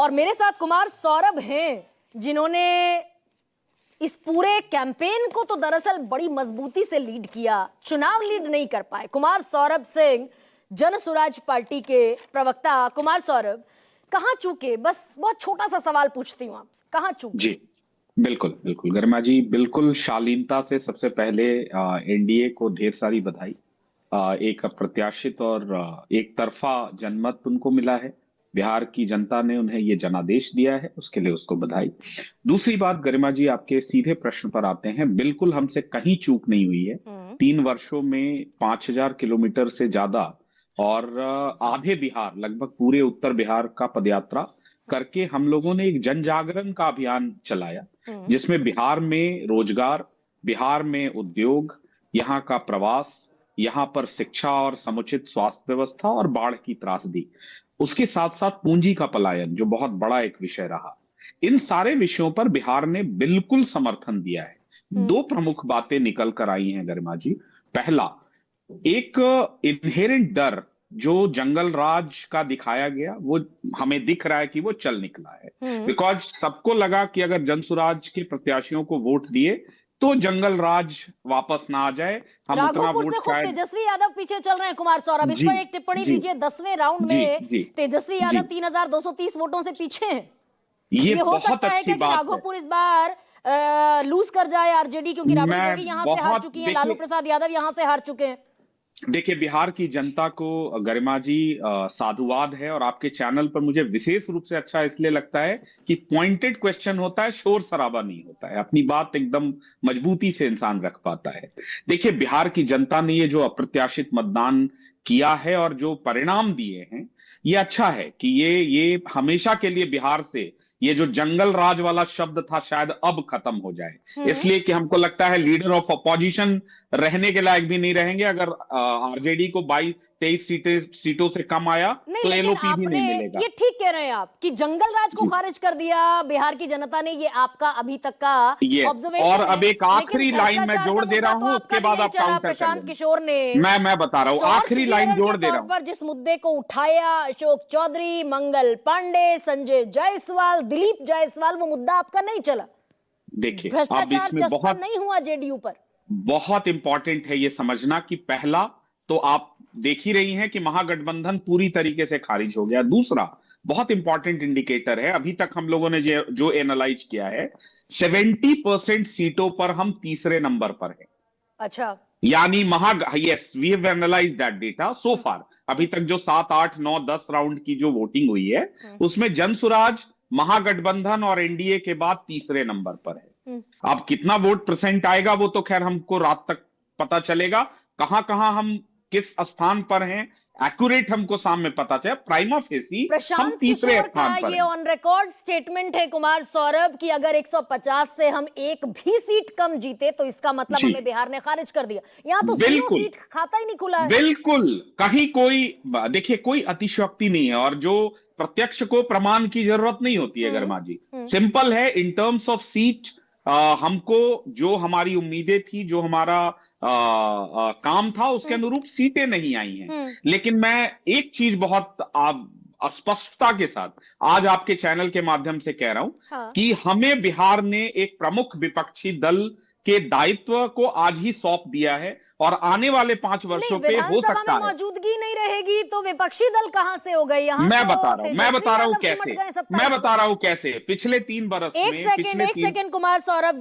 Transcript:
और मेरे साथ कुमार सौरभ हैं, जिन्होंने इस पूरे कैंपेन को तो दरअसल बड़ी मजबूती से लीड किया, चुनाव लीड नहीं कर पाए। कुमार सौरभ सिंह, जन स्वराज पार्टी के प्रवक्ता। कुमार सौरभ, कहां चूके? बस बहुत छोटा सा सवाल पूछती हूं आपसे, कहां चूके? जी, बिल्कुल बिल्कुल गरिमा जी, बिल्कुल शालीनता से सबसे पहले एनडीए को ढेर सारी बधाई। एक अप्रत्याशित और एक तरफा जनमत उनको मिला है। बिहार की जनता ने उन्हें ये जनादेश दिया है, उसके लिए उसको बधाई। दूसरी बात गरिमा जी, आपके सीधे प्रश्न पर आते हैं। बिल्कुल हमसे कहीं चूक नहीं हुई है। 3 वर्षों में 5,000 किलोमीटर से ज्यादा और आधे बिहार, लगभग पूरे उत्तर बिहार का पदयात्रा करके हम लोगों ने एक जन जागरण का अभियान चलाया, जिसमें बिहार में रोजगार, बिहार में उद्योग, यहाँ का प्रवास, यहाँ पर शिक्षा और समुचित स्वास्थ्य व्यवस्था और बाढ़ की त्रासदी, उसके साथ साथ पूंजी का पलायन, जो बहुत बड़ा एक विषय रहा। इन सारे विषयों पर बिहार ने बिल्कुल समर्थन दिया है। दो प्रमुख बातें निकल कर आई हैं गरिमा जी। पहला, एक इनहेरेंट डर जो जंगल राज का दिखाया गया, वो हमें दिख रहा है कि वो चल निकला है। बिकॉज सबको लगा कि अगर जनसुराज के प्रत्याशियों को वोट दिए तो जंगल राज वापस ना आ जाए, हम उतना राघोपुर वोट से खुद शायद। तेजस्वी यादव पीछे चल रहे हैं। कुमार सौरभ, इस जी पर एक टिप्पणी जी दीजिए। 10वें राउंड जी में जी तेजस्वी जी, यादव 3,230 वोटों से पीछे हैं। ये ये हो बहुत सकता है अच्छी क्या कि बात है। राघोपुर इस बार लूज कर जाए आरजेडी, क्योंकि राबड़ी मैं देवी यहां से हार बहुत चुकी हैं, लालू प्रसाद यादव यहां से हार चुके हैं। देखिए, बिहार की जनता को गरिमा जी साधुवाद है। और आपके चैनल पर मुझे विशेष रूप से अच्छा इसलिए लगता है कि पॉइंटेड क्वेश्चन होता है, शोर शराबा नहीं होता है, अपनी बात एकदम मजबूती से इंसान रख पाता है। देखिए, बिहार की जनता ने ये जो अप्रत्याशित मतदान किया है और जो परिणाम दिए हैं, ये अच्छा है कि ये हमेशा के लिए बिहार से ये जो जंगल राज वाला शब्द था शायद अब खत्म हो जाए। इसलिए कि हमको लगता है लीडर ऑफ अपोजिशन रहने के लायक भी नहीं रहेंगे अगर आरजेडी को 22-23 सीटों से कम आया नहीं, तो लेकिन एलओपी भी आपने नहीं मिलेगा। ये ठीक कह रहे हैं आप कि जंगल राज को जी, खारिज कर दिया बिहार की जनता ने, ये आपका अभी तक का यस। और ऑब्जर्वेशन है। अब एक लेकिन आखिरी लाइन में भ्रष्टाचार का जोड़ दे रहा मुद्दा तो हूं, आपका उसके भी बाद नहीं आप चला। काउंटर कर प्रशांत लेना। किशोर ने मैं बता रहा हूं, टॉर्च आखिरी लाइन बियरर के जोड़ दे रहा तौर हूं। पर जिस मुद्दे को उठाया, अशोक चौधरी, मंगल पांडे, संजय जायसवाल, दिलीप जायसवाल, वो मुद्दा आपका नहीं चला। देखिए, अब भ्रष्टाचार इसमें चस्पा बहुत नहीं हुआ जेडीयू पर। बहुत इंपॉर्टेंट है ये समझना कि पहला तो आप देख ही रही हैं कि महागठबंधन पूरी तरीके से खारिज हो गया। दूसरा बहुत इंपॉर्टेंट इंडिकेटर है, अभी तक हम लोगों ने जो एनालाइज किया है, 70% सीटों पर हम तीसरे नंबर पर हैं। अच्छा। यानी yes, we have analyse that data so far. अभी तक जो 7, 8, 9, 10 राउंड की जो वोटिंग हुई है, उसमें जनसुराज, महागठबंधन और एनडीए के बाद तीसरे नंबर पर है। अब कितना वोट परसेंट आएगा वो तो खैर हमको रात तक पता चलेगा। कहां कहां हम किस स्थान पर हैं, एक्यूरेट हमको सामने पता चले। प्राइमा फेसी हम प्रशांत तीसरे किशोर का स्थान पर ये हैं। ऑन रिकॉर्ड स्टेटमेंट है कुमार सौरभ कि अगर 150 से हम एक भी सीट कम जीते तो इसका मतलब जी, हमें बिहार ने खारिज कर दिया। यहां तो 0 बिल्कुल सीट खाता ही नहीं खुला है। बिल्कुल। कहीं कोई, देखिए, कोई अतिशयोक्ति नहीं है और जो प्रत्यक्ष को प्रमाण की जरूरत नहीं होती है गर्मा जी। सिंपल है, इन टर्म्स ऑफ सीट हमको जो हमारी उम्मीदें थी, जो हमारा काम था, उसके अनुरूप सीटें नहीं आई हैं। लेकिन मैं एक चीज बहुत स्पष्टता के साथ आज आपके चैनल के माध्यम से कह रहा हूं, हाँ। कि हमें बिहार ने एक प्रमुख विपक्षी दल के दायित्व को आज ही सौंप दिया है और आने वाले 5 वर्षों पे हो विधानसभा सकता में है। मौजूदगी नहीं रहेगी तो विपक्षी दल कहां से हो गए? यहाँ मैं तो बता रहा हूं तेजस्वी यादव सिमट कैसे। गए मैं 27 बता रहा हूं कैसे। पिछले 3 बरस में, एक सेकेंड कुमार सौरभ।